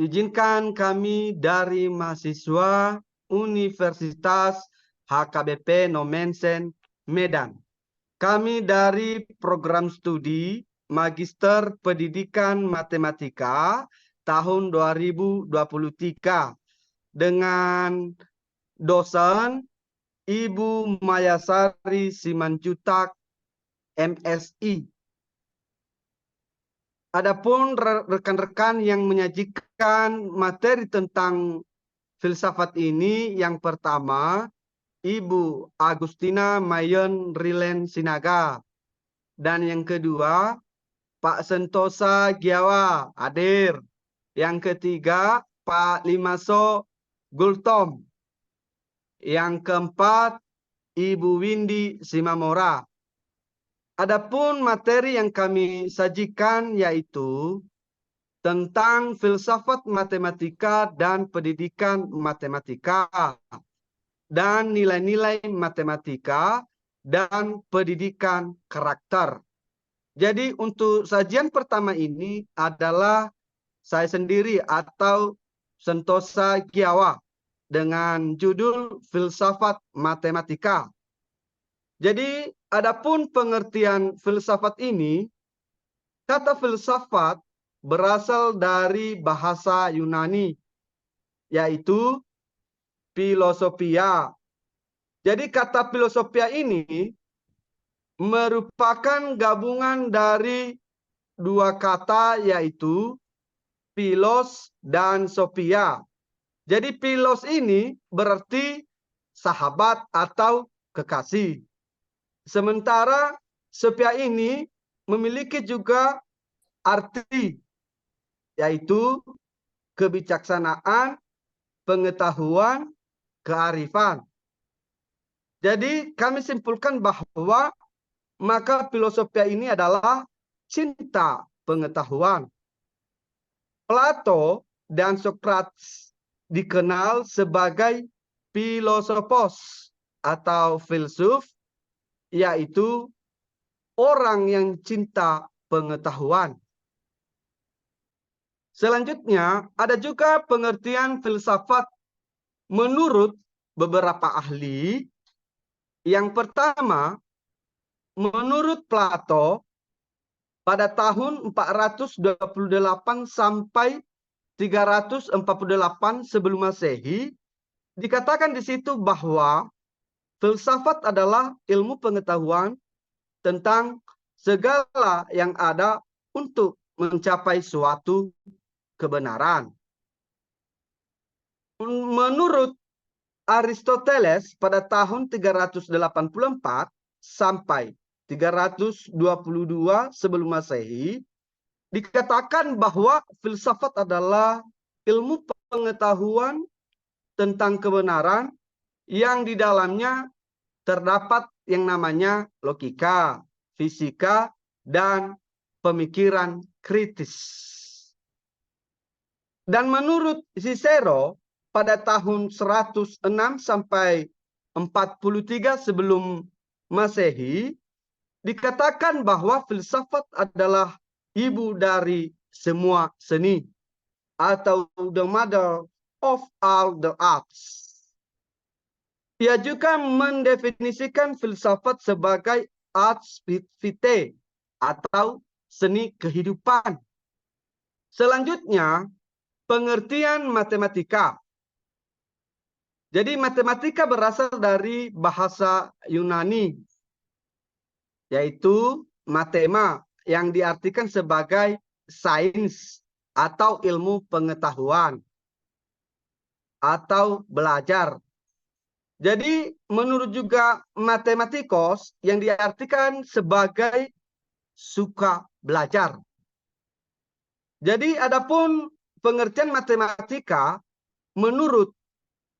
Izinkan kami dari mahasiswa Universitas HKBP Nomensen Medan. Kami dari program studi Magister Pendidikan Matematika tahun 2023 dengan dosen Ibu Mayasari Simanjutak, MSI. Adapun rekan-rekan yang menyajikan materi tentang filsafat ini, yang pertama, Ibu Agustina Mayon Rilen Sinaga. Dan yang kedua, Pak Sentosa Giawa hadir. Yang ketiga, Pak Limaso Gultom. Yang keempat, Ibu Windy Simamora. Adapun materi yang kami sajikan yaitu tentang filsafat matematika dan pendidikan matematika, dan nilai-nilai matematika dan pendidikan karakter. Jadi untuk sajian pertama ini adalah saya sendiri atau Sentosa Giawa dengan judul Filsafat Matematika. Jadi adapun pengertian filsafat ini, kata filsafat berasal dari bahasa Yunani, yaitu filosofia. Jadi kata filosofia ini merupakan gabungan dari dua kata, yaitu philos dan sophia. Jadi philos ini berarti sahabat atau kekasih. Sementara sophia ini memiliki juga arti, yaitu kebijaksanaan, pengetahuan, kearifan. Jadi kami simpulkan bahwa maka filosofia ini adalah cinta pengetahuan. Plato dan Socrates dikenal sebagai filosofos atau filsuf, yaitu orang yang cinta pengetahuan. Selanjutnya, ada juga pengertian filsafat menurut beberapa ahli. Yang pertama, menurut Plato, pada tahun 428 sampai 348 sebelum Masehi, dikatakan di situ bahwa filsafat adalah ilmu pengetahuan tentang segala yang ada untuk mencapai suatu kebenaran. Menurut Aristoteles, pada tahun 384 sampai 322 sebelum Masehi, dikatakan bahwa filsafat adalah ilmu pengetahuan tentang kebenaran yang di dalamnya terdapat yang namanya logika, fisika, dan pemikiran kritis. Dan menurut Cicero, pada tahun 106 sampai 43 sebelum Masehi, dikatakan bahwa filsafat adalah ibu dari semua seni, atau the mother of all the arts. Ia juga mendefinisikan filsafat sebagai arts vitae atau seni kehidupan. Selanjutnya, pengertian matematika. Jadi matematika berasal dari bahasa Yunani, yaitu matema, yang diartikan sebagai sains atau ilmu pengetahuan atau belajar. Jadi menurut juga matematikos, yang diartikan sebagai suka belajar. Jadi adapun pengertian matematika menurut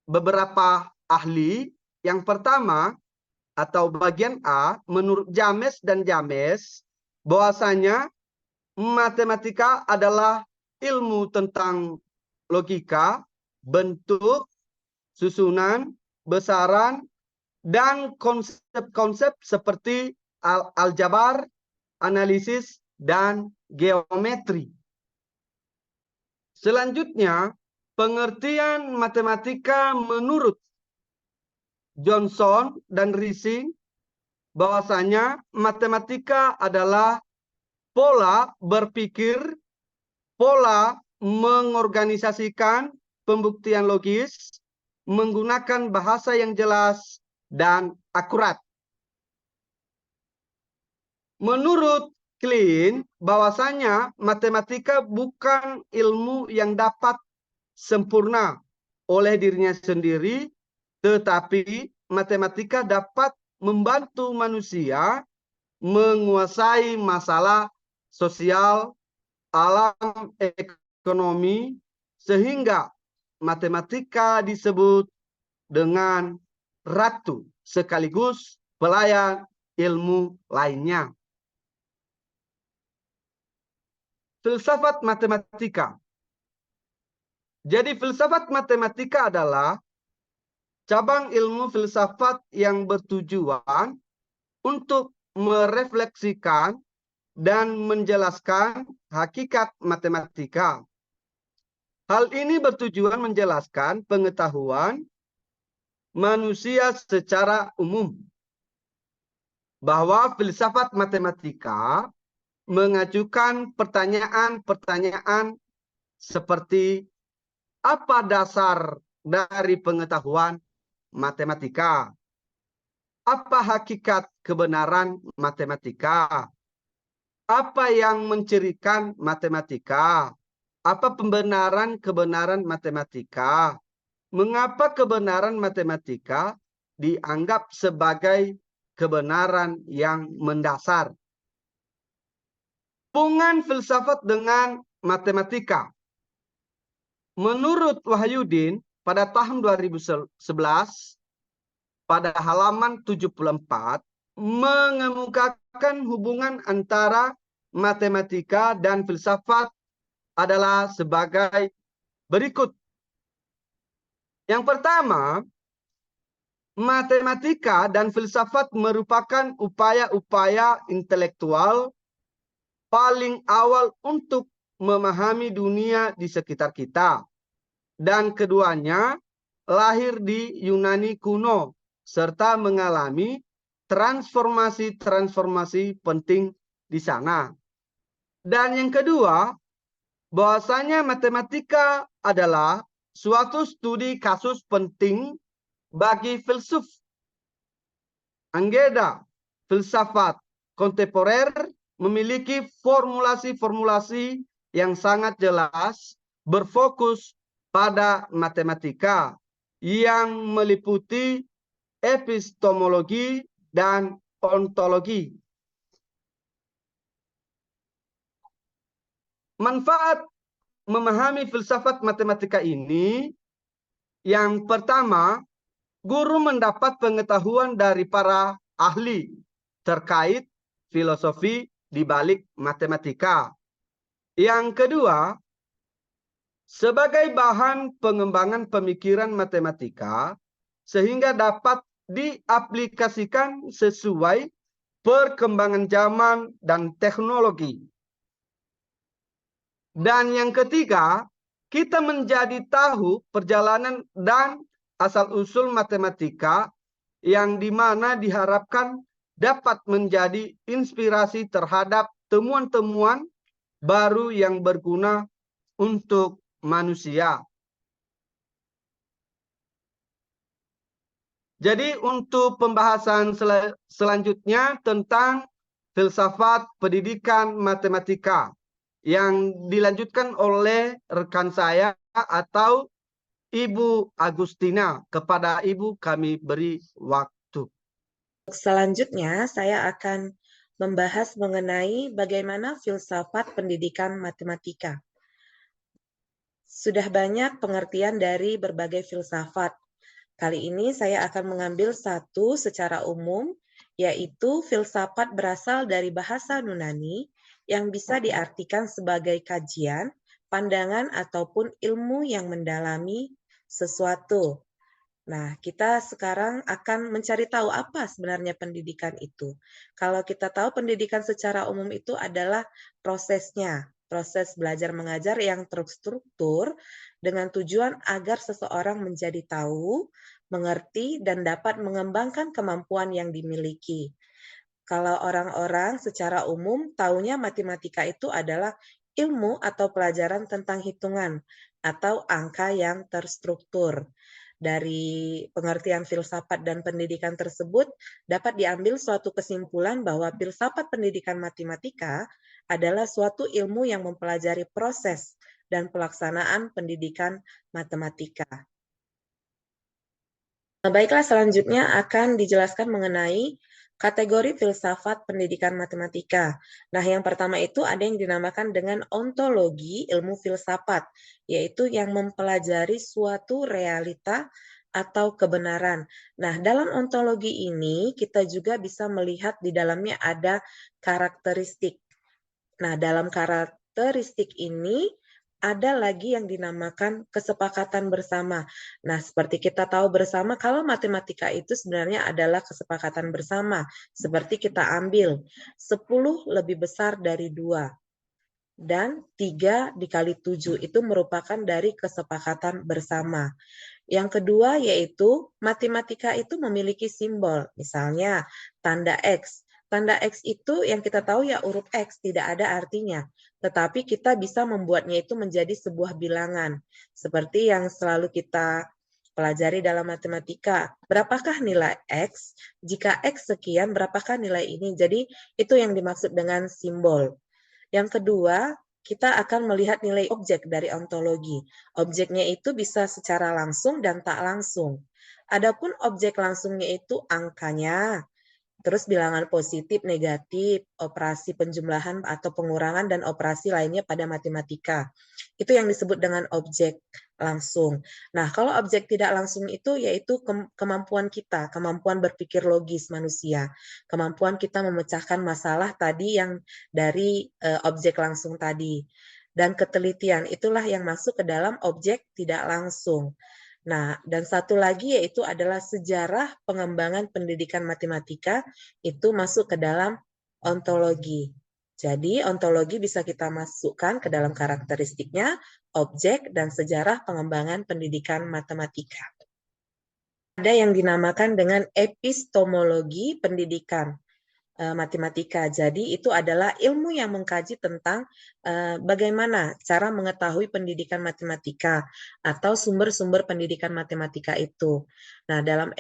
beberapa ahli, yang pertama atau bagian A, menurut James dan James, bahwasanya matematika adalah ilmu tentang logika, bentuk, susunan, besaran, dan konsep-konsep seperti aljabar, analisis, dan geometri. Selanjutnya, pengertian matematika menurut Johnson dan Rising bahwasanya matematika adalah pola berpikir, pola mengorganisasikan pembuktian logis, menggunakan bahasa yang jelas dan akurat. Menurut Klein, bahwasanya matematika bukan ilmu yang dapat sempurna oleh dirinya sendiri, tetapi matematika dapat membantu manusia menguasai masalah sosial, alam ekonomi, sehingga matematika disebut dengan ratu sekaligus pelayan ilmu lainnya. Filsafat matematika. Jadi filsafat matematika adalah cabang ilmu filsafat yang bertujuan untuk merefleksikan dan menjelaskan hakikat matematika. Hal ini bertujuan menjelaskan pengetahuan manusia secara umum. Bahwa filsafat matematika mengajukan pertanyaan-pertanyaan seperti apa dasar dari pengetahuan matematika? Apa hakikat kebenaran matematika? Apa yang mencirikan matematika? Apa kebenaran matematika? Mengapa kebenaran matematika dianggap sebagai kebenaran yang mendasar? Hubungan filsafat dengan matematika. Menurut Wahyudin, pada tahun 2011, pada halaman 74, mengemukakan hubungan antara matematika dan filsafat adalah sebagai berikut. Yang pertama, matematika dan filsafat merupakan upaya-upaya intelektual paling awal untuk memahami dunia di sekitar kita. Dan keduanya lahir di Yunani kuno, serta mengalami transformasi-transformasi penting di sana. Dan yang kedua, bahwasanya matematika adalah suatu studi kasus penting bagi filsuf. Anggota filsafat kontemporer memiliki formulasi-formulasi yang sangat jelas berfokus pada matematika yang meliputi epistemologi dan ontologi. Manfaat memahami filsafat matematika ini, yang pertama, guru mendapat pengetahuan dari para ahli terkait filosofi di balik matematika. Yang kedua, sebagai bahan pengembangan pemikiran matematika, sehingga dapat diaplikasikan sesuai perkembangan zaman dan teknologi. Dan yang ketiga, kita menjadi tahu perjalanan dan asal-usul matematika yang dimana diharapkan dapat menjadi inspirasi terhadap temuan-temuan baru yang berguna untuk manusia. Jadi untuk pembahasan selanjutnya tentang filsafat pendidikan matematika yang dilanjutkan oleh rekan saya atau Ibu Agustina. Kepada Ibu kami beri waktu. Selanjutnya saya akan membahas mengenai bagaimana filsafat pendidikan matematika. Sudah banyak pengertian dari berbagai filsafat. Kali ini saya akan mengambil satu secara umum, yaitu filsafat berasal dari bahasa Yunani yang bisa diartikan sebagai kajian, pandangan, ataupun ilmu yang mendalami sesuatu. Nah, kita sekarang akan mencari tahu apa sebenarnya pendidikan itu. Kalau kita tahu pendidikan secara umum itu adalah prosesnya. proses belajar mengajar yang terstruktur dengan tujuan agar seseorang menjadi tahu, mengerti, dan dapat mengembangkan kemampuan yang dimiliki. Kalau orang-orang secara umum taunya matematika itu adalah ilmu atau pelajaran tentang hitungan atau angka yang terstruktur. Dari pengertian filsafat dan pendidikan tersebut dapat diambil suatu kesimpulan bahwa filsafat pendidikan matematika adalah suatu ilmu yang mempelajari proses dan pelaksanaan pendidikan matematika. Nah, baiklah, selanjutnya akan dijelaskan mengenai kategori filsafat pendidikan matematika. Nah, yang pertama itu ada yang dinamakan dengan ontologi ilmu filsafat, yaitu yang mempelajari suatu realita atau kebenaran. Nah, dalam ontologi ini kita juga bisa melihat di dalamnya ada karakteristik. Nah, dalam karakteristik ini ada lagi yang dinamakan kesepakatan bersama. Nah, seperti kita tahu bersama, kalau matematika itu sebenarnya adalah kesepakatan bersama. Seperti kita ambil 10 lebih besar dari 2. Dan 3 dikali 7 itu merupakan dari kesepakatan bersama. Yang kedua yaitu matematika itu memiliki simbol, misalnya tanda X. Tanda X itu yang kita tahu ya huruf X, tidak ada artinya. Tetapi kita bisa membuatnya itu menjadi sebuah bilangan. Seperti yang selalu kita pelajari dalam matematika. Berapakah nilai X? Jika X sekian, berapakah nilai ini? Jadi itu yang dimaksud dengan simbol. Yang kedua, kita akan melihat nilai objek dari ontologi. Objeknya itu bisa secara langsung dan tak langsung. Adapun objek langsungnya itu angkanya, terus bilangan positif, negatif, operasi penjumlahan atau pengurangan, dan operasi lainnya pada matematika. Itu yang disebut dengan objek langsung. Nah, kalau objek tidak langsung itu yaitu kemampuan kita, kemampuan berpikir logis manusia, kemampuan kita memecahkan masalah tadi yang dari objek langsung tadi. Dan ketelitian, itulah yang masuk ke dalam objek tidak langsung. Nah, dan satu lagi yaitu adalah sejarah pengembangan pendidikan matematika itu masuk ke dalam ontologi. Jadi, ontologi bisa kita masukkan ke dalam karakteristiknya, objek, dan sejarah pengembangan pendidikan matematika. Ada yang dinamakan dengan epistemologi pendidikan matematika. Jadi itu adalah ilmu yang mengkaji tentang bagaimana cara mengetahui pendidikan matematika atau sumber-sumber pendidikan matematika itu. Nah, dalam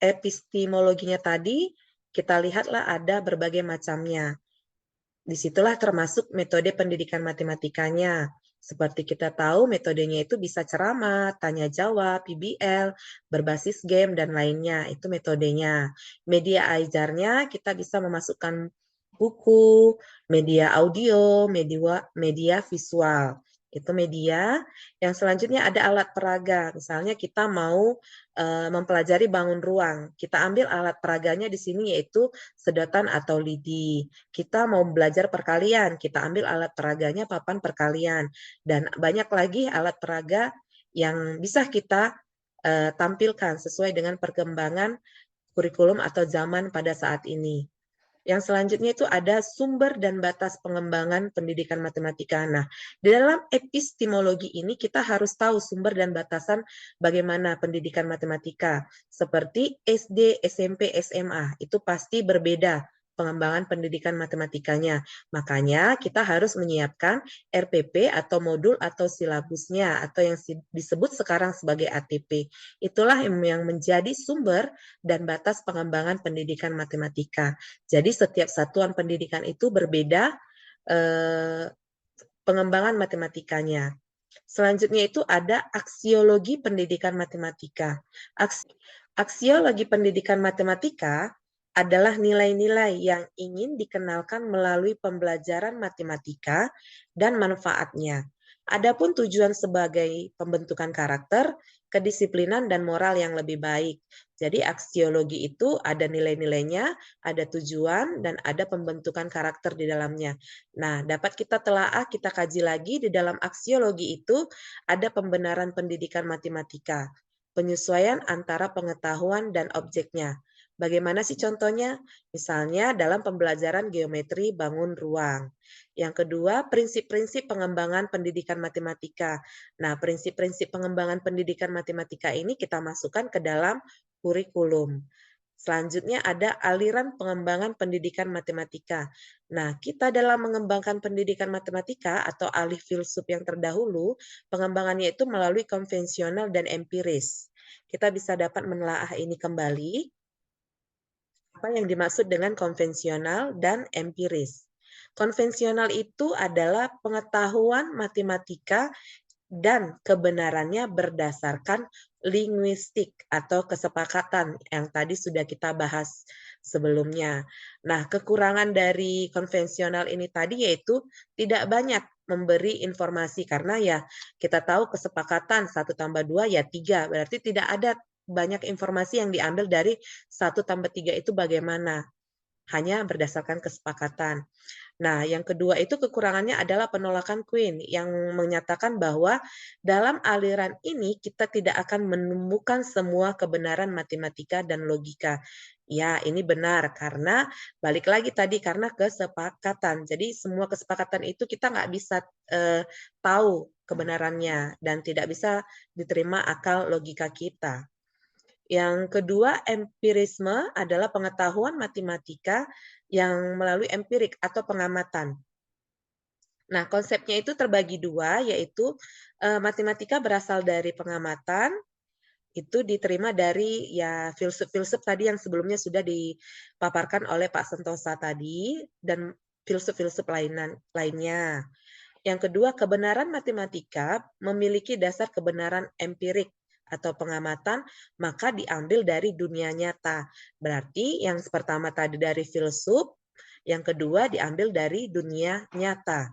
epistemologinya tadi kita lihatlah ada berbagai macamnya. Disitulah termasuk metode pendidikan matematikanya. Seperti kita tahu metodenya itu bisa ceramah, tanya jawab, PBL, berbasis game, dan lainnya. Itu metodenya. Media ajarnya kita bisa memasukkan buku, media audio, media visual. Itu media. Yang selanjutnya ada alat peraga. Misalnya kita mau mempelajari bangun ruang. Kita ambil alat peraganya di sini yaitu sedotan atau lidi. Kita mau belajar perkalian, kita ambil alat peraganya papan perkalian. Dan banyak lagi alat peraga yang bisa kita tampilkan sesuai dengan perkembangan kurikulum atau zaman pada saat ini. Yang selanjutnya itu ada sumber dan batas pengembangan pendidikan matematika. Nah, di dalam epistemologi ini kita harus tahu sumber dan batasan bagaimana pendidikan matematika. Seperti SD, SMP, SMA, itu pasti berbeda pengembangan pendidikan matematikanya. Makanya kita harus menyiapkan RPP atau modul atau silabusnya atau yang disebut sekarang sebagai ATP. Itulah yang menjadi sumber dan batas pengembangan pendidikan matematika. Jadi setiap satuan pendidikan itu berbeda pengembangan matematikanya. Selanjutnya itu ada aksiologi pendidikan matematika. Aksiologi pendidikan matematika adalah nilai-nilai yang ingin dikenalkan melalui pembelajaran matematika dan manfaatnya. Adapun tujuan sebagai pembentukan karakter, kedisiplinan, dan moral yang lebih baik. Jadi aksiologi itu ada nilai-nilainya, ada tujuan, dan ada pembentukan karakter di dalamnya. Nah, dapat kita telaah, kita kaji lagi di dalam aksiologi itu ada pembenaran pendidikan matematika, penyesuaian antara pengetahuan dan objeknya. Bagaimana sih contohnya? Misalnya dalam pembelajaran geometri bangun ruang. Yang kedua, prinsip-prinsip pengembangan pendidikan matematika. Nah, prinsip-prinsip pengembangan pendidikan matematika ini kita masukkan ke dalam kurikulum. Selanjutnya ada aliran pengembangan pendidikan matematika. Nah, kita dalam mengembangkan pendidikan matematika atau alih filsuf yang terdahulu, pengembangannya itu melalui konvensional dan empiris. Kita bisa dapat menelaah ini kembali, apa yang dimaksud dengan konvensional dan empiris. Konvensional itu adalah pengetahuan matematika dan kebenarannya berdasarkan linguistik atau kesepakatan yang tadi sudah kita bahas sebelumnya. Nah, kekurangan dari konvensional ini tadi yaitu tidak banyak memberi informasi karena ya kita tahu kesepakatan 1+2 ya 3, berarti tidak ada banyak informasi yang diambil dari 1+3 itu bagaimana, hanya berdasarkan kesepakatan. Nah, yang kedua itu kekurangannya adalah penolakan Queen yang menyatakan bahwa dalam aliran ini kita tidak akan menemukan semua kebenaran matematika dan logika. Ya, ini benar karena balik lagi tadi karena kesepakatan. Jadi semua kesepakatan itu kita nggak bisa tahu kebenarannya dan tidak bisa diterima akal logika kita. Yang kedua, empirisme adalah pengetahuan matematika yang melalui empirik atau pengamatan. Nah, konsepnya itu terbagi dua, yaitu matematika berasal dari pengamatan, itu diterima dari ya filsuf-filsuf tadi yang sebelumnya sudah dipaparkan oleh Pak Sentosa tadi, dan filsuf-filsuf lainnya. Yang kedua, kebenaran matematika memiliki dasar kebenaran empirik atau pengamatan, maka diambil dari dunia nyata. Berarti yang pertama tadi dari filsuf, yang kedua diambil dari dunia nyata.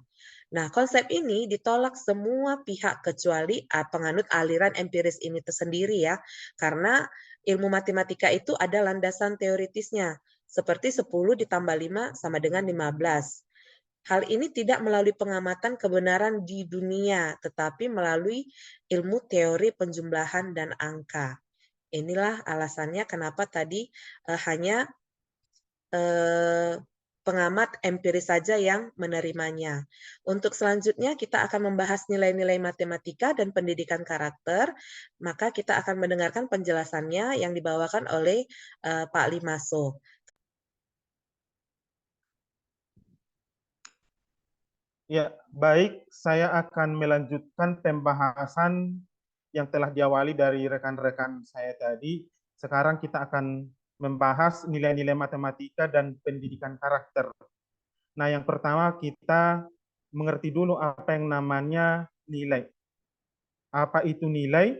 Nah, konsep ini ditolak semua pihak kecuali penganut aliran empiris ini tersendiri ya. Karena ilmu matematika itu ada landasan teoritisnya. Seperti 10 ditambah 5 sama dengan 15. Hal ini tidak melalui pengamatan kebenaran di dunia, tetapi melalui ilmu teori penjumlahan dan angka. Inilah alasannya kenapa tadi hanya pengamat empiris saja yang menerimanya. Untuk selanjutnya kita akan membahas nilai-nilai matematika dan pendidikan karakter, maka kita akan mendengarkan penjelasannya yang dibawakan oleh Pak Limaso. Ya, baik. Saya akan melanjutkan pembahasan yang telah diawali dari rekan-rekan saya tadi. Sekarang kita akan membahas nilai-nilai matematika dan pendidikan karakter. Nah, yang pertama kita mengerti dulu apa yang namanya nilai. Apa itu nilai?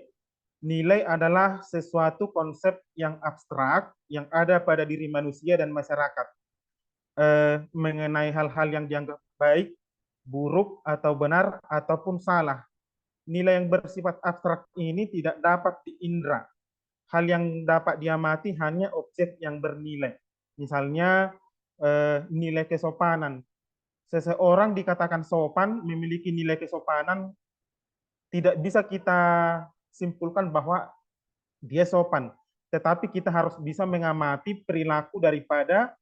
Nilai adalah sesuatu konsep yang abstrak yang ada pada diri manusia dan masyarakat mengenai hal-hal yang dianggap baik, buruk, atau benar, ataupun salah. Nilai yang bersifat abstrak ini tidak dapat diindra. Hal yang dapat diamati hanya objek yang bernilai. Misalnya nilai kesopanan. Seseorang dikatakan sopan, memiliki nilai kesopanan, tidak bisa kita simpulkan bahwa dia sopan. Tetapi kita harus bisa mengamati perilaku daripada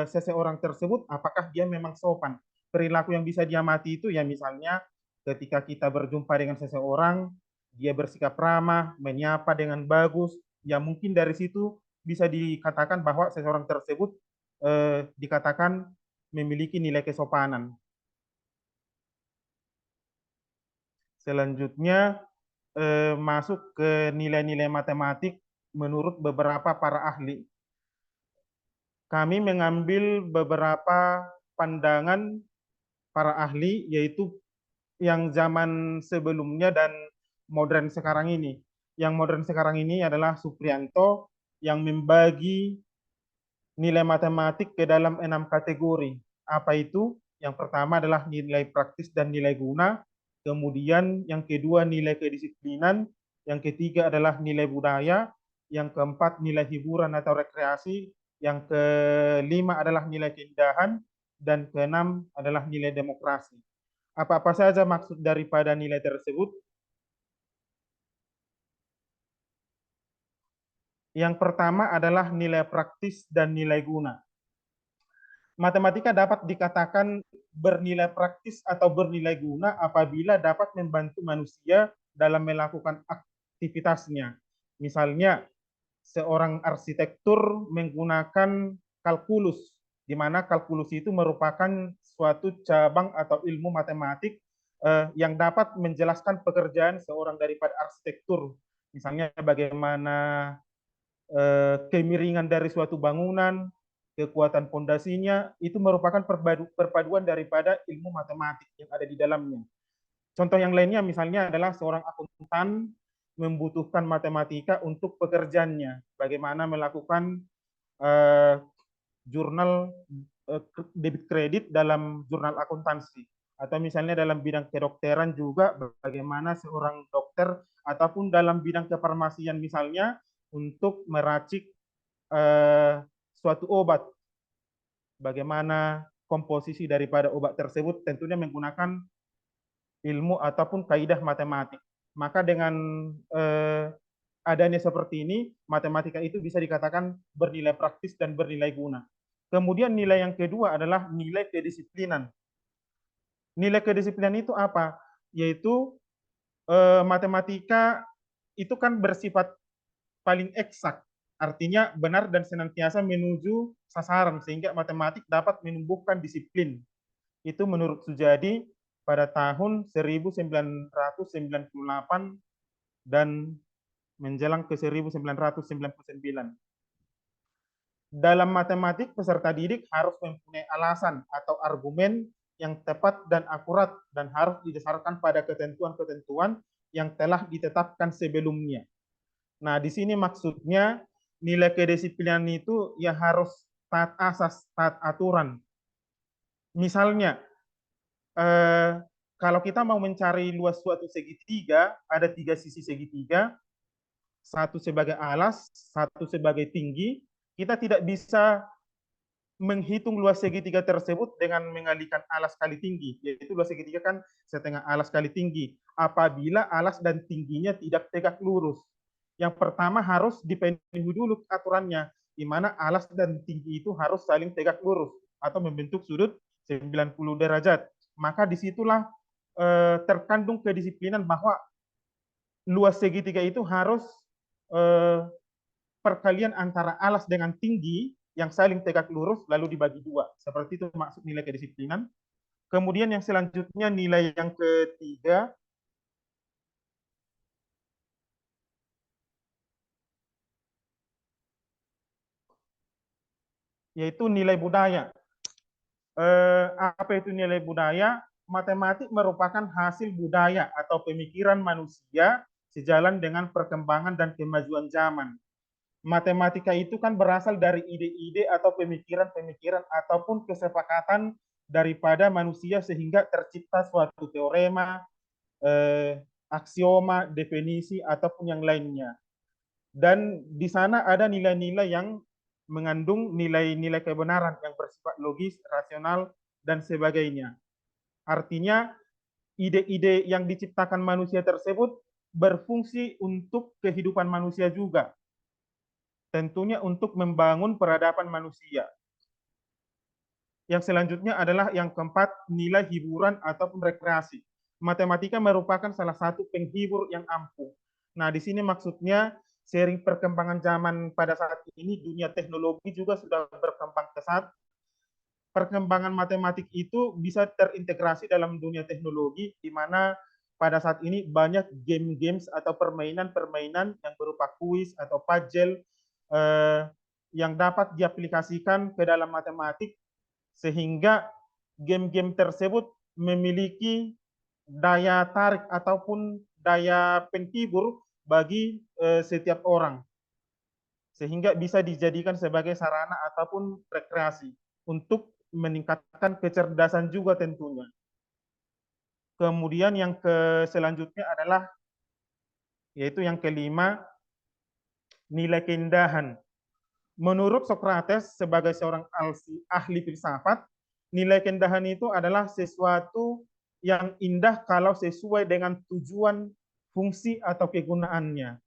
seseorang tersebut, apakah dia memang sopan. Perilaku yang bisa diamati itu ya misalnya ketika kita berjumpa dengan seseorang, dia bersikap ramah, menyapa dengan bagus, ya mungkin dari situ bisa dikatakan bahwa seseorang tersebut dikatakan memiliki nilai kesopanan. Selanjutnya masuk ke nilai-nilai matematik menurut beberapa para ahli. Kami mengambil beberapa pandangan para ahli, yaitu yang zaman sebelumnya dan modern sekarang ini. Yang modern sekarang ini adalah Suprianto yang membagi nilai matematik ke dalam 6 kategori. Apa itu? Yang pertama adalah nilai praktis dan nilai guna. Kemudian yang kedua nilai kedisiplinan. Yang ketiga adalah nilai budaya. Yang keempat nilai hiburan atau rekreasi. Yang kelima adalah nilai keindahan. Dan keenam adalah nilai demokrasi. Apa-apa saja maksud daripada nilai tersebut? Yang pertama adalah nilai praktis dan nilai guna. matematika dapat dikatakan bernilai praktis atau bernilai guna apabila dapat membantu manusia dalam melakukan aktivitasnya. Misalnya, seorang arsitektur menggunakan kalkulus, di mana kalkulus itu merupakan suatu cabang atau ilmu matematik yang dapat menjelaskan pekerjaan seorang daripada arsitektur. Misalnya bagaimana kemiringan dari suatu bangunan, kekuatan fondasinya, itu merupakan perpaduan daripada ilmu matematik yang ada di dalamnya. Contoh yang lainnya misalnya adalah seorang akuntan membutuhkan matematika untuk pekerjaannya, bagaimana melakukan jurnal debit kredit dalam jurnal akuntansi, atau misalnya dalam bidang kedokteran juga bagaimana seorang dokter ataupun dalam bidang kefarmasian misalnya untuk meracik suatu obat, bagaimana komposisi daripada obat tersebut tentunya menggunakan ilmu ataupun kaidah matematik. Maka dengan adanya seperti ini, matematika itu bisa dikatakan bernilai praktis dan bernilai guna. Kemudian nilai yang kedua adalah nilai kedisiplinan. Nilai kedisiplinan itu apa? Yaitu matematika itu kan bersifat paling eksak, artinya benar dan senantiasa menuju sasaran, sehingga matematik dapat menumbuhkan disiplin. Itu menurut Sujadi pada tahun 1998 dan menjelang ke 1999. Dalam matematik, peserta didik harus mempunyai alasan atau argumen yang tepat dan akurat dan harus didasarkan pada ketentuan-ketentuan yang telah ditetapkan sebelumnya. Nah, di sini maksudnya nilai kedisiplinan itu ya harus taat asas, taat aturan. Misalnya, kalau kita mau mencari luas suatu segitiga, ada 3 sisi segitiga, satu sebagai alas, satu sebagai tinggi, kita tidak bisa menghitung luas segitiga tersebut dengan mengalihkan alas kali tinggi, yaitu luas segitiga kan setengah alas kali tinggi, apabila alas dan tingginya tidak tegak lurus. Yang pertama harus dipenuhi dulu aturannya, di mana alas dan tinggi itu harus saling tegak lurus atau membentuk sudut 90 derajat. Maka disitulah terkandung kedisiplinan bahwa luas segitiga itu harus perkalian antara alas dengan tinggi yang saling tegak lurus lalu dibagi dua. Seperti itu maksud nilai kedisiplinan. Kemudian yang selanjutnya nilai yang ketiga yaitu nilai budaya. Apa itu nilai budaya? Matematik merupakan hasil budaya atau pemikiran manusia sejalan dengan perkembangan dan kemajuan zaman. Matematika itu kan berasal dari ide-ide atau pemikiran-pemikiran ataupun kesepakatan daripada manusia sehingga tercipta suatu teorema, aksioma, definisi, ataupun yang lainnya. Dan di sana ada nilai-nilai yang mengandung nilai-nilai kebenaran yang bersifat logis, rasional, dan sebagainya. Artinya, ide-ide yang diciptakan manusia tersebut berfungsi untuk kehidupan manusia juga. Tentunya untuk membangun peradaban manusia. Yang selanjutnya adalah yang keempat, nilai hiburan ataupun rekreasi. Matematika merupakan salah satu penghibur yang ampuh. Nah, di sini maksudnya seiring perkembangan zaman pada saat ini, dunia teknologi juga sudah berkembang pesat. Perkembangan matematik itu bisa terintegrasi dalam dunia teknologi, di mana pada saat ini banyak game-games atau permainan-permainan yang berupa kuis atau puzzle yang dapat diaplikasikan ke dalam matematik, sehingga game-game tersebut memiliki daya tarik ataupun daya penghibur bagi setiap orang, sehingga bisa dijadikan sebagai sarana ataupun rekreasi untuk meningkatkan kecerdasan juga tentunya. Kemudian yang selanjutnya adalah yaitu yang kelima, nilai keindahan. Menurut Socrates sebagai seorang ahli filsafat, nilai keindahan itu adalah sesuatu yang indah kalau sesuai dengan tujuan, fungsi, atau kegunaannya.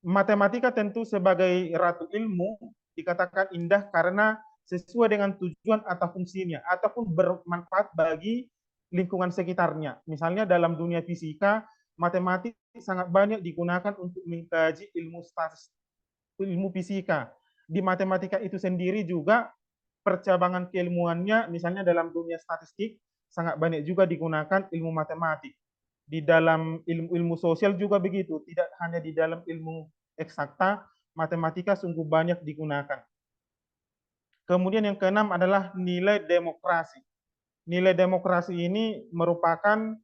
Matematika tentu sebagai ratu ilmu dikatakan indah karena sesuai dengan tujuan atau fungsinya, ataupun bermanfaat bagi lingkungan sekitarnya. Misalnya dalam dunia fisika, matematik sangat banyak digunakan untuk mengkaji ilmu fisika. Di matematika itu sendiri juga percabangan keilmuannya, misalnya dalam dunia statistik, sangat banyak juga digunakan ilmu matematik. Di dalam ilmu sosial juga begitu, tidak hanya di dalam ilmu eksakta, matematika sungguh banyak digunakan. Kemudian yang keenam adalah nilai demokrasi. Nilai demokrasi ini merupakan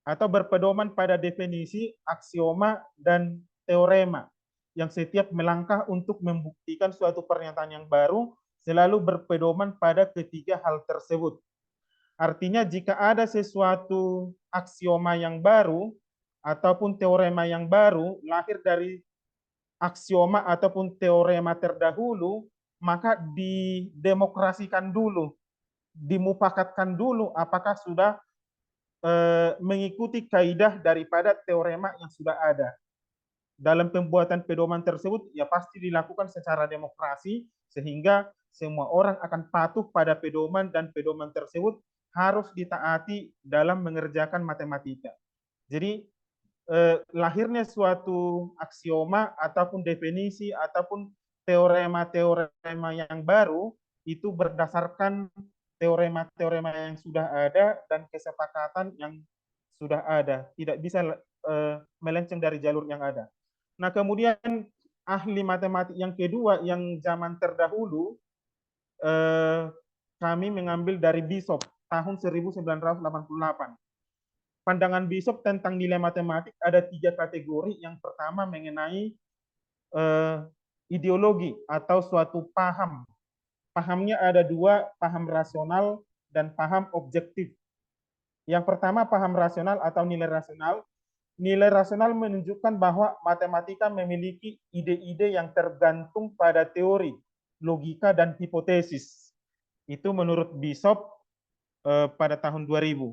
atau berpedoman pada definisi, aksioma, dan teorema yang setiap melangkah untuk membuktikan suatu pernyataan yang baru selalu berpedoman pada ketiga hal tersebut. Artinya jika ada sesuatu aksioma yang baru ataupun teorema yang baru lahir dari aksioma ataupun teorema terdahulu, maka didemokrasikan dulu, dimufakatkan dulu apakah sudah mengikuti kaidah daripada teorema yang sudah ada. Dalam pembuatan pedoman tersebut ya pasti dilakukan secara demokrasi sehingga semua orang akan patuh pada pedoman dan pedoman tersebut harus ditaati dalam mengerjakan matematika. Jadi lahirnya suatu aksioma ataupun definisi ataupun teorema-teorema yang baru itu berdasarkan teorema-teorema yang sudah ada dan kesepakatan yang sudah ada. Tidak bisa melenceng dari jalur yang ada. Nah, kemudian ahli matematik yang kedua yang zaman terdahulu kami mengambil dari Bishop tahun 1988. Pandangan Bishop tentang nilai matematik ada 3 kategori. Yang pertama mengenai ideologi atau suatu paham. Pahamnya ada 2, paham rasional dan paham objektif. Yang pertama paham rasional atau nilai rasional. Nilai rasional menunjukkan bahwa matematika memiliki ide-ide yang tergantung pada teori, logika, dan hipotesis. Itu menurut Bishop pada tahun 2000.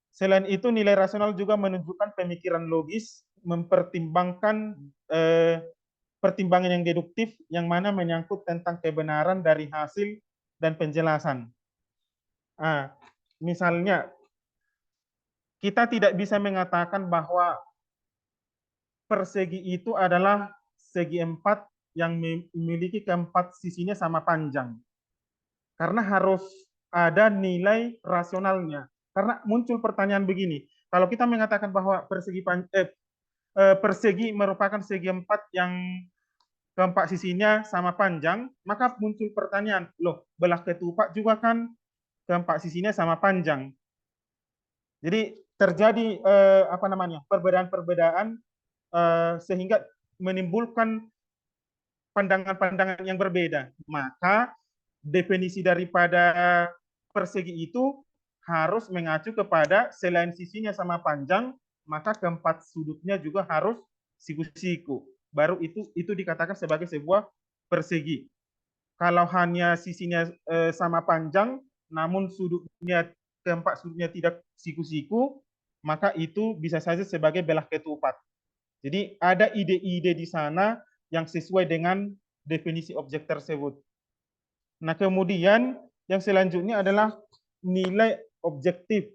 Selain itu, nilai rasional juga menunjukkan pemikiran logis, mempertimbangkan pertimbangan yang deduktif, yang mana menyangkut tentang kebenaran dari hasil dan penjelasan. Misalnya, kita tidak bisa mengatakan bahwa persegi itu adalah segi 4 yang memiliki keempat sisinya sama panjang. Karena harus ada nilai rasionalnya. Karena muncul pertanyaan begini, kalau kita mengatakan bahwa persegi merupakan segi 4 yang keempat sisinya sama panjang, maka muncul pertanyaan, loh, belah ketupat juga kan keempat sisinya sama panjang. Jadi terjadi perbedaan-perbedaan sehingga menimbulkan pandangan-pandangan yang berbeda. Maka definisi daripada persegi itu harus mengacu kepada selain sisinya sama panjang, maka keempat sudutnya juga harus siku-siku. Baru itu dikatakan sebagai sebuah persegi. Kalau hanya sisinya sama panjang, namun keempat sudutnya tidak siku-siku, maka itu bisa saja sebagai belah ketupat. Jadi ada ide-ide di sana yang sesuai dengan definisi objek tersebut. Nah, kemudian yang selanjutnya adalah nilai objektif.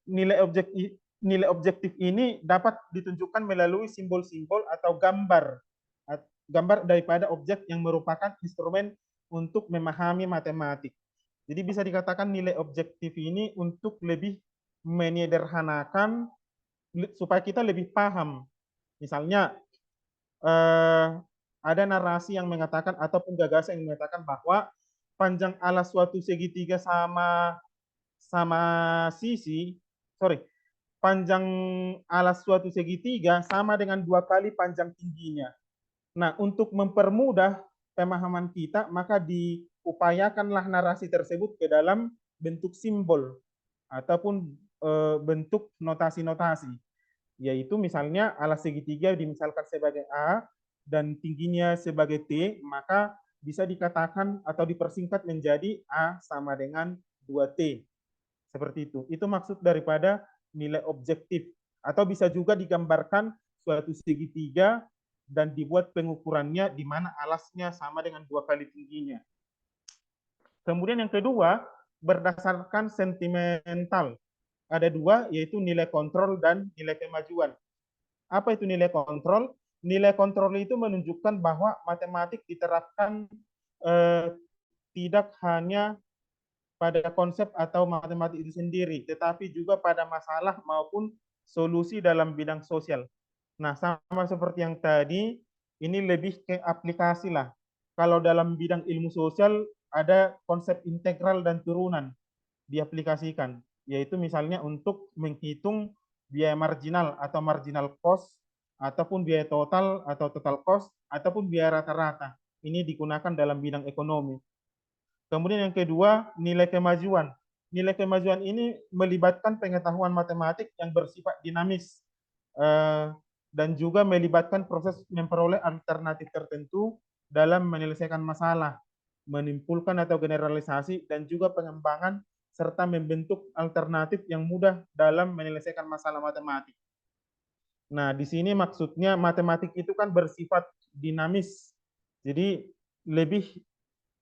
Nilai objektif ini dapat ditunjukkan melalui simbol-simbol atau gambar daripada objek yang merupakan instrumen untuk memahami matematik. Jadi bisa dikatakan nilai objektif ini untuk lebih menyederhanakan supaya kita lebih paham. Misalnya ada narasi yang mengatakan ataupun gagasan yang mengatakan bahwa panjang alas suatu segitiga panjang alas suatu segitiga sama dengan 2 kali panjang tingginya. Nah, untuk mempermudah pemahaman kita, maka diupayakanlah narasi tersebut ke dalam bentuk simbol ataupun bentuk notasi-notasi. Yaitu misalnya alas segitiga dimisalkan sebagai A dan tingginya sebagai T, maka bisa dikatakan atau dipersingkat menjadi A sama dengan 2T. Seperti itu. Itu maksud daripada nilai objektif. Atau bisa juga digambarkan suatu segitiga dan dibuat pengukurannya di mana alasnya sama dengan 2 kali tingginya. Kemudian yang kedua, berdasarkan sentimental. Ada 2, yaitu nilai kontrol dan nilai kemajuan. Apa itu nilai kontrol? Nilai kontrol itu menunjukkan bahwa matematik diterapkan tidak hanya pada konsep atau matematik itu sendiri, tetapi juga pada masalah maupun solusi dalam bidang sosial. Nah, sama seperti yang tadi, ini lebih ke aplikasi lah. Kalau dalam bidang ilmu sosial, ada konsep integral dan turunan diaplikasikan, yaitu misalnya untuk menghitung biaya marginal atau marginal cost, ataupun biaya total atau total cost, ataupun biaya rata-rata. Ini digunakan dalam bidang ekonomi. Kemudian yang kedua, nilai kemajuan. Nilai kemajuan ini melibatkan pengetahuan matematik yang bersifat dinamis dan juga melibatkan proses memperoleh alternatif tertentu dalam menyelesaikan masalah, menyimpulkan atau generalisasi, dan juga pengembangan serta membentuk alternatif yang mudah dalam menyelesaikan masalah matematik. Nah, di sini maksudnya matematik itu kan bersifat dinamis. Jadi lebih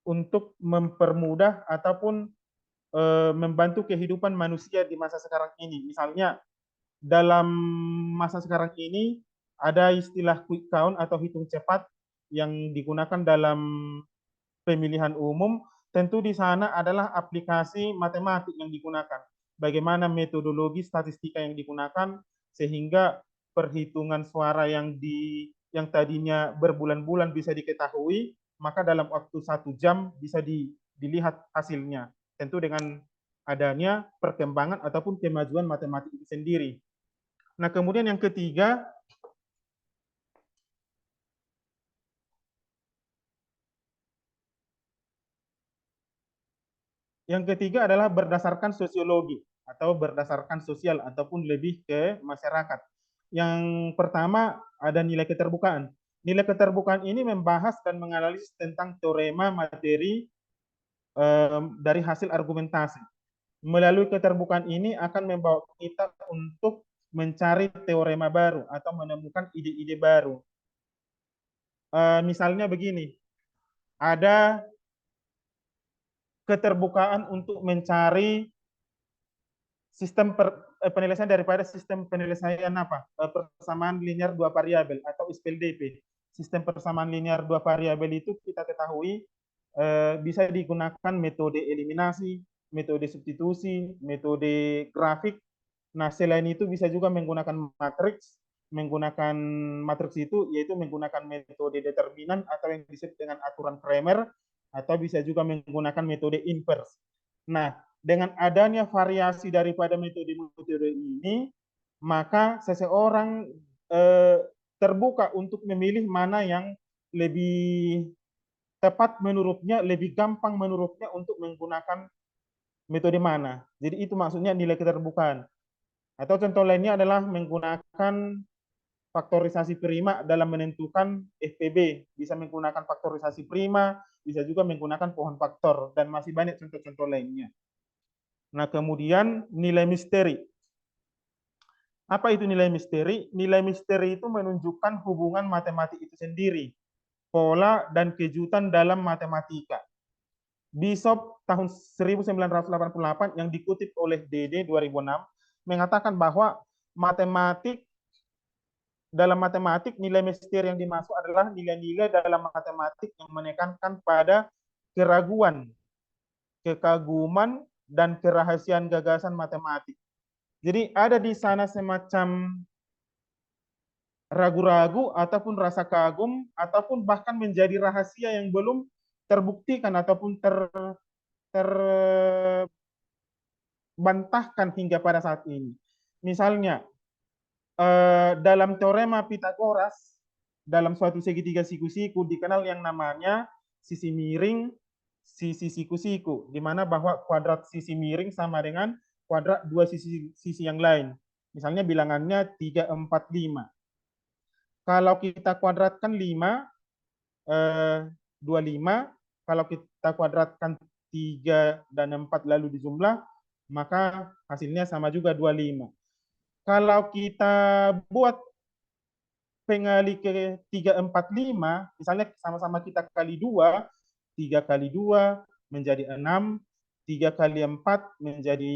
untuk mempermudah ataupun membantu kehidupan manusia di masa sekarang ini. Misalnya dalam masa sekarang ini ada istilah quick count atau hitung cepat yang digunakan dalam pemilihan umum. Tentu di sana adalah aplikasi matematik yang digunakan. Bagaimana metodologi statistika yang digunakan sehingga perhitungan suara yang tadinya berbulan-bulan bisa diketahui, maka dalam waktu 1 jam bisa dilihat hasilnya. Tentu dengan adanya perkembangan ataupun kemajuan matematik itu sendiri. Nah, kemudian yang ketiga, adalah berdasarkan sosiologi atau berdasarkan sosial ataupun lebih ke masyarakat. Yang pertama ada nilai keterbukaan. Nilai keterbukaan ini membahas dan menganalisis tentang teorema materi dari hasil argumentasi. Melalui keterbukaan ini akan membawa kita untuk mencari teorema baru atau menemukan ide-ide baru. Misalnya begini, ada keterbukaan untuk mencari sistem penyelesaian daripada sistem penyelesaian persamaan linear 2 variabel atau SPLDP. Sistem persamaan linear 2 variabel itu kita ketahui bisa digunakan metode eliminasi, metode substitusi, metode grafik. Nah, selain itu bisa juga menggunakan matriks. Menggunakan matriks itu yaitu menggunakan metode determinan atau yang disebut dengan aturan Cramer, atau bisa juga menggunakan metode inverse. Nah, dengan adanya variasi daripada metode-metode ini, maka seseorang terbuka untuk memilih mana yang lebih tepat menurutnya, lebih gampang menurutnya untuk menggunakan metode mana. Jadi itu maksudnya nilai keterbukaan. Atau contoh lainnya adalah menggunakan faktorisasi prima dalam menentukan FPB. Bisa menggunakan faktorisasi prima, bisa juga menggunakan pohon faktor, dan masih banyak contoh-contoh lainnya. Nah, kemudian nilai misteri. Apa itu nilai misteri? Nilai misteri itu menunjukkan hubungan matematik itu sendiri, pola dan kejutan dalam matematika. Bishop tahun 1988 yang dikutip oleh DD 2006 mengatakan bahwa dalam matematik nilai misteri yang dimaksud adalah nilai-nilai dalam matematik yang menekankan pada keraguan, kekaguman, dan kerahasiaan gagasan matematik. Jadi ada di sana semacam ragu-ragu ataupun rasa kagum ataupun bahkan menjadi rahasia yang belum terbuktikan ataupun terbantahkan hingga pada saat ini. Misalnya dalam teorema Pitagoras dalam suatu segitiga siku-siku dikenal yang namanya sisi miring sisi siku-siku, di mana bahwa kuadrat sisi miring sama dengan kuadrat dua sisi yang lain. Misalnya bilangannya 3, 4, 5. Kalau kita kuadratkan 5, 25. Kalau kita kuadratkan 3 dan 4 lalu dijumlah, maka hasilnya sama juga 25. Kalau kita buat pengali ke 3, 4, 5, misalnya sama-sama kita kali 2, 3 kali 2 menjadi 6, 3 kali 4 menjadi,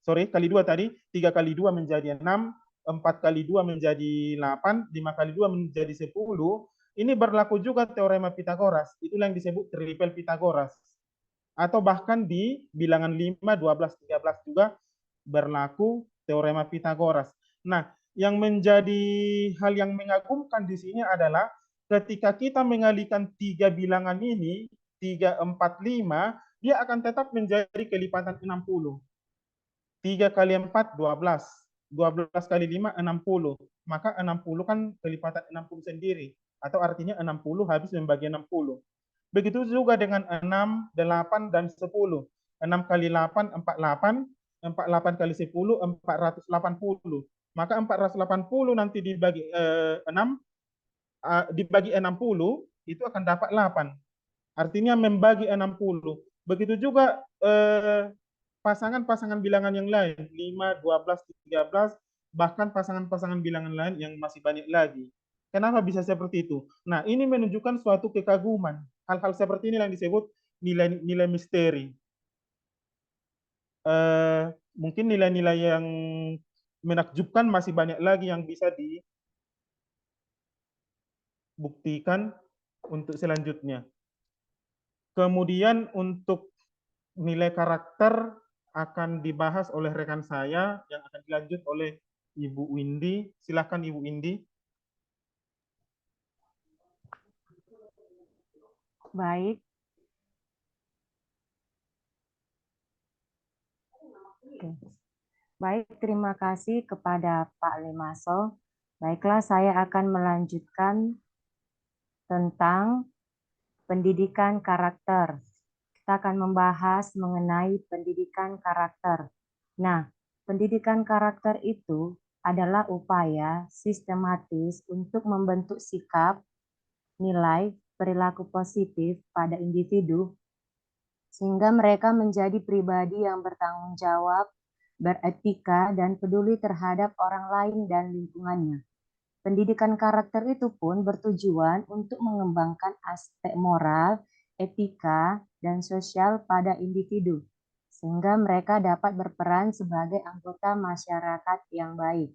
kali 2 tadi, 3 kali 2 menjadi 6, 4 kali 2 menjadi 8, 5 kali 2 menjadi 10. Ini berlaku juga teorema Pitagoras. Itulah yang disebut triple Pitagoras. Atau bahkan di bilangan 5, 12, 13 juga berlaku teorema Pitagoras. Nah, yang menjadi hal yang mengagumkan di sini adalah ketika kita mengalihkan 3 bilangan ini, 3, 4, 5, dia akan tetap menjadi kelipatan 60. 3 kali 4, 12. 12 kali 5, 60. Maka 60 kan kelipatan 60 sendiri. Atau artinya 60 habis membagi 60. Begitu juga dengan 6, 8, dan 10. 6 kali 8, 48. 48 kali 10, 480. Maka 480 nanti dibagi 6, dibagi 60, itu akan dapat 8. Artinya membagi 60. Begitu juga pasangan-pasangan bilangan yang lain, 5, 12, 13, bahkan pasangan-pasangan bilangan lain yang masih banyak lagi. Kenapa bisa seperti itu? Nah, ini menunjukkan suatu kekaguman. Hal-hal seperti ini yang disebut nilai-nilai misteri. Mungkin nilai-nilai yang menakjubkan masih banyak lagi yang bisa dibuktikan untuk selanjutnya. Kemudian untuk nilai karakter akan dibahas oleh rekan saya yang akan dilanjut oleh Ibu Windy. Silakan Ibu Windy. Baik. Oke. Baik, terima kasih kepada Pak Limaso. Baiklah, saya akan melanjutkan tentang pendidikan karakter. Kita akan membahas mengenai pendidikan karakter. Nah, pendidikan karakter itu adalah upaya sistematis untuk membentuk sikap, nilai, perilaku positif pada individu sehingga mereka menjadi pribadi yang bertanggung jawab, beretika, dan peduli terhadap orang lain dan lingkungannya. Pendidikan karakter itu pun bertujuan untuk mengembangkan aspek moral, etika, dan sosial pada individu, sehingga mereka dapat berperan sebagai anggota masyarakat yang baik.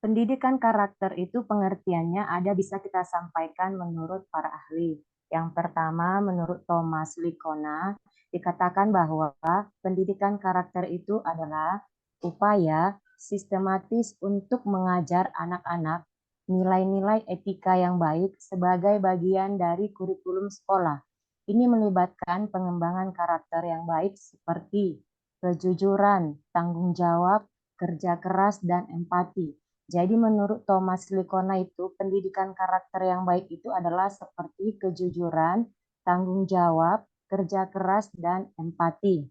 Pendidikan karakter itu pengertiannya ada bisa kita sampaikan menurut para ahli. Yang pertama, menurut Thomas Lickona, dikatakan bahwa pendidikan karakter itu adalah upaya sistematis untuk mengajar anak-anak nilai-nilai etika yang baik sebagai bagian dari kurikulum sekolah. Ini melibatkan pengembangan karakter yang baik seperti kejujuran, tanggung jawab, kerja keras, dan empati. Jadi menurut Thomas Lickona itu pendidikan karakter yang baik itu adalah seperti kejujuran, tanggung jawab, kerja keras, dan empati.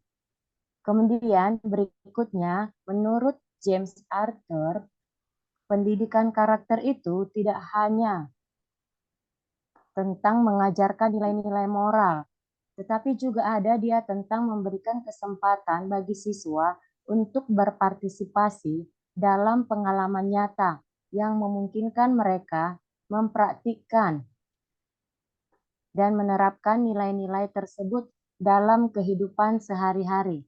Kemudian berikutnya menurut James Arthur, pendidikan karakter itu tidak hanya tentang mengajarkan nilai-nilai moral, tetapi juga ada dia tentang memberikan kesempatan bagi siswa untuk berpartisipasi dalam pengalaman nyata yang memungkinkan mereka mempraktikkan dan menerapkan nilai-nilai tersebut dalam kehidupan sehari-hari.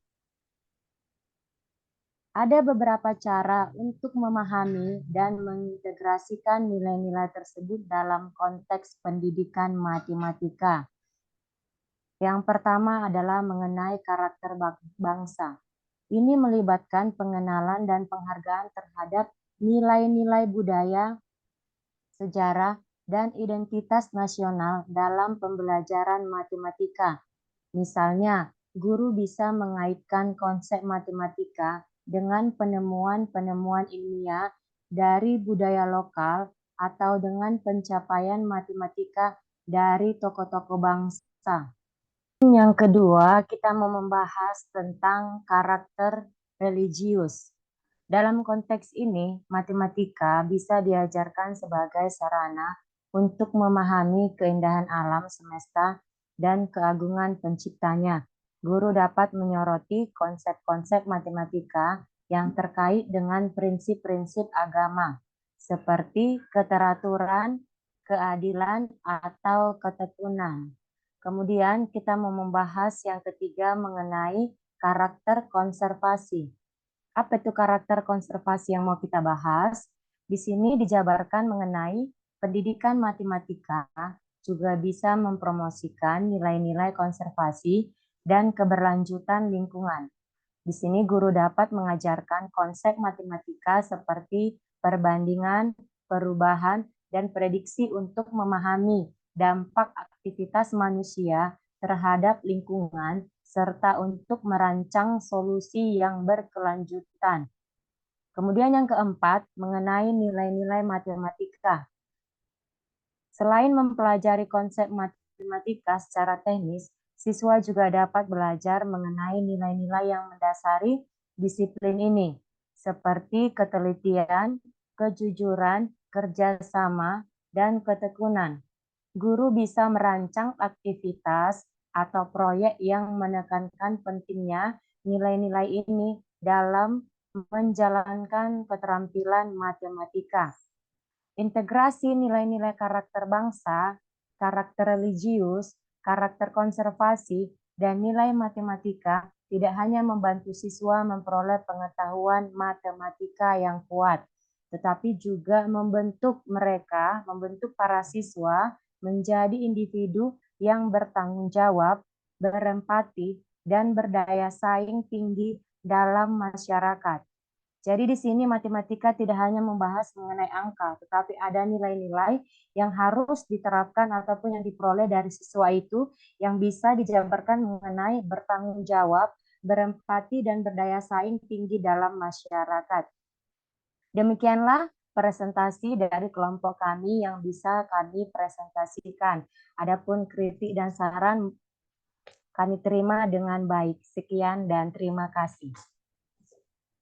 Ada beberapa cara untuk memahami dan mengintegrasikan nilai-nilai tersebut dalam konteks pendidikan matematika. Yang pertama adalah mengenai karakter bangsa. Ini melibatkan pengenalan dan penghargaan terhadap nilai-nilai budaya, sejarah, dan identitas nasional dalam pembelajaran matematika. Misalnya, guru bisa mengaitkan konsep matematika dengan penemuan-penemuan ilmiah dari budaya lokal atau dengan pencapaian matematika dari tokoh-tokoh bangsa. Yang kedua, kita mau membahas tentang karakter religius. Dalam konteks ini, matematika bisa diajarkan sebagai sarana untuk memahami keindahan alam semesta dan keagungan penciptanya. Guru dapat menyoroti konsep-konsep matematika yang terkait dengan prinsip-prinsip agama, seperti keteraturan, keadilan, atau ketekunan. Kemudian kita mau membahas yang ketiga mengenai karakter konservasi. Apa itu karakter konservasi yang mau kita bahas? Di sini dijabarkan mengenai pendidikan matematika juga bisa mempromosikan nilai-nilai konservasi dan keberlanjutan lingkungan. Di sini guru dapat mengajarkan konsep matematika seperti perbandingan, perubahan, dan prediksi untuk memahami dampak aktivitas manusia terhadap lingkungan serta untuk merancang solusi yang berkelanjutan. Kemudian yang keempat, mengenai nilai-nilai matematika. Selain mempelajari konsep matematika secara teknis, siswa juga dapat belajar mengenai nilai-nilai yang mendasari disiplin ini, seperti ketelitian, kejujuran, kerjasama, dan ketekunan. Guru bisa merancang aktivitas atau proyek yang menekankan pentingnya nilai-nilai ini dalam menjalankan keterampilan matematika. Integrasi nilai-nilai karakter bangsa, karakter religius, karakter konservasi, dan nilai matematika tidak hanya membantu siswa memperoleh pengetahuan matematika yang kuat, tetapi juga membentuk para siswa menjadi individu yang bertanggung jawab, berempati, dan berdaya saing tinggi dalam masyarakat. Jadi di sini matematika tidak hanya membahas mengenai angka, tetapi ada nilai-nilai yang harus diterapkan ataupun yang diperoleh dari siswa itu yang bisa dijabarkan mengenai bertanggung jawab, berempati, dan berdaya saing tinggi dalam masyarakat. Demikianlah presentasi dari kelompok kami yang bisa kami presentasikan. Adapun kritik dan saran kami terima dengan baik. Sekian dan terima kasih.